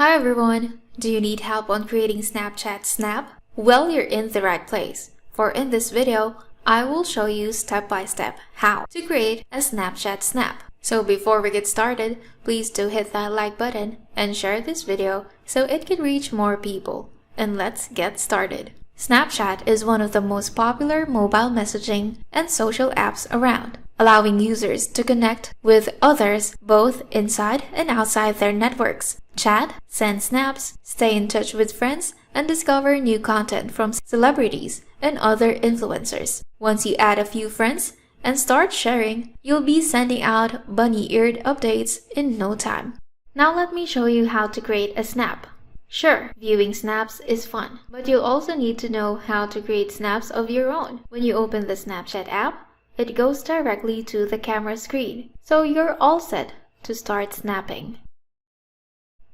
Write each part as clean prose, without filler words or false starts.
Hi everyone! Do you need help on creating Snapchat Snap? Well, you're in the right place. For in this video, I will show you step by step how to create a Snapchat Snap. So before we get started, please do hit that like button and share this video so it can reach more people. And let's get started. Snapchat is one of the most popular mobile messaging and social apps around, allowing users to connect with others both inside and outside their networks, chat, send snaps, stay in touch with friends, and discover new content from celebrities and other influencers. Once you add a few friends and start sharing, you'll be sending out bunny-eared updates in no time. Now let me show you how to create a snap. Sure, viewing snaps is fun, but you'll also need to know how to create snaps of your own. When you open the Snapchat app, it goes directly to the camera screen, so you're all set to start snapping.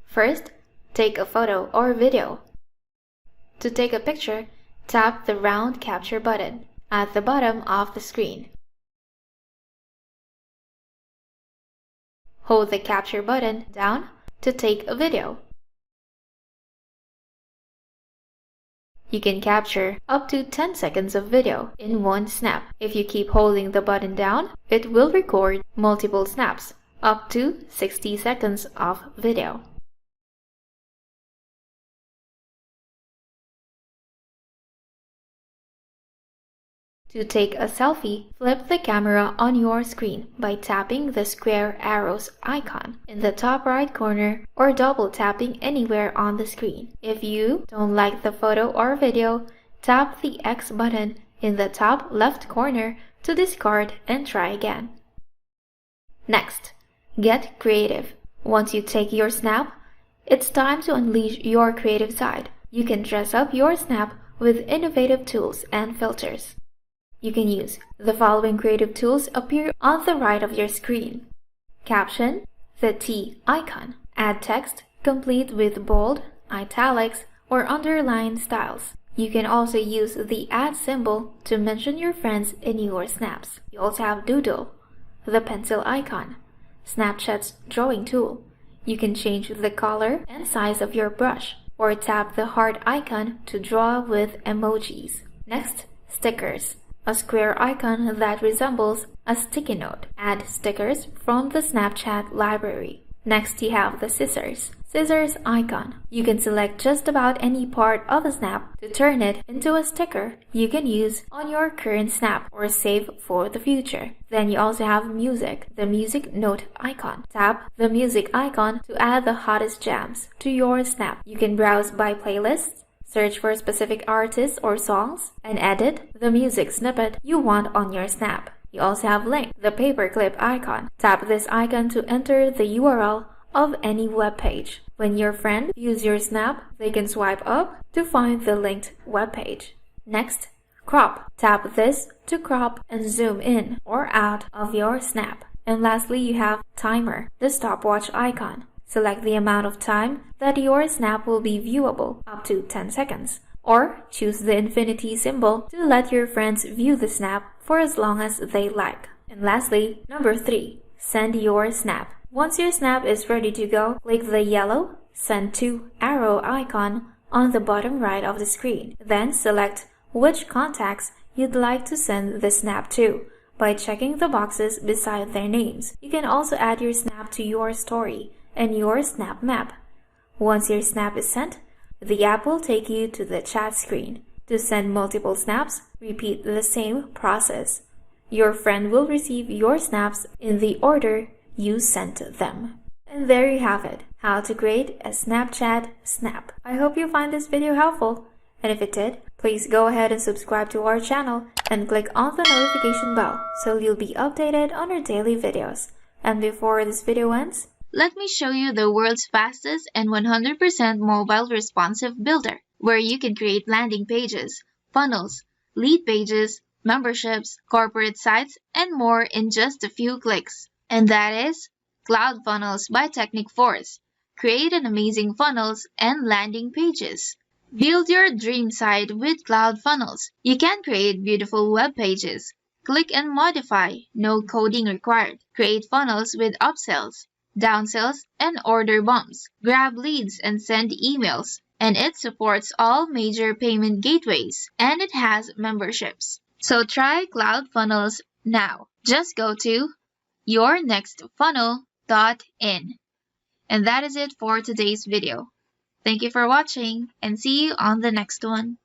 First, take a photo or video. To take a picture, tap the round capture button at the bottom of the screen. Hold the capture button down to take a video. You can capture up to 10 seconds of video in one snap. If you keep holding the button down, it will record multiple snaps, up to 60 seconds of video. To take a selfie, flip the camera on your screen by tapping the square arrows icon in the top right corner or double tapping anywhere on the screen. If you don't like the photo or video, tap the X button in the top left corner to discard and try again. Next, get creative. Once you take your snap, it's time to unleash your creative side. You can dress up your snap with innovative tools and filters. You can use the following creative tools appear on the right of your screen. Caption, the T icon. Add text, complete with bold, italics, or underline styles. You can also use the add symbol to mention your friends in your snaps. You also have Doodle, the pencil icon, Snapchat's drawing tool. You can change the color and size of your brush, or tap the heart icon to draw with emojis. Next, stickers. A square icon that resembles a sticky note. Add stickers from the Snapchat library. Next, you have the scissors icon. You can select just about any part of a snap to turn it into a sticker you can use on your current snap or save for the future. Then you also have music, the music note icon. Tap the music icon to add the hottest jams to your snap. You can browse by playlists, search for specific artists or songs, and edit the music snippet you want on your snap. You also have Link, the paperclip icon. Tap this icon to enter the URL of any web page. When your friend views your snap, they can swipe up to find the linked web page. Next, crop. Tap this to crop and zoom in or out of your snap. And lastly, you have timer, the stopwatch icon. Select the amount of time that your snap will be viewable, up to 10 seconds. Or choose the infinity symbol to let your friends view the snap for as long as they like. And lastly, number 3, send your snap. Once your snap is ready to go, click the yellow send to arrow icon on the bottom right of the screen. Then select which contacts you'd like to send the snap to by checking the boxes beside their names. You can also add your snap to your story and your snap map. Once your snap is sent, the app will take you to the chat screen. To send multiple snaps, repeat the same process. Your friend will receive your snaps in the order you sent them. And there you have it, how to create a Snapchat Snap. I hope you find this video helpful. And if it did, please go ahead and subscribe to our channel and click on the notification bell so you'll be updated on our daily videos. And before this video ends, let me show you the world's fastest and 100% mobile responsive builder, where you can create landing pages, funnels, lead pages, memberships, corporate sites, and more in just a few clicks. And that is Cloud Funnels by Technic Force. Create an amazing funnels and landing pages. Build your dream site with Cloud Funnels. You can create beautiful web pages. Click and modify, no coding required. Create funnels with upsells. downsells, and order bumps, grab leads, and send emails. And it supports all major payment gateways, and it has memberships. So try CloudFunnels now. Just go to yournextfunnel.in. And that is it for today's video. Thank you for watching, and see you on the next one.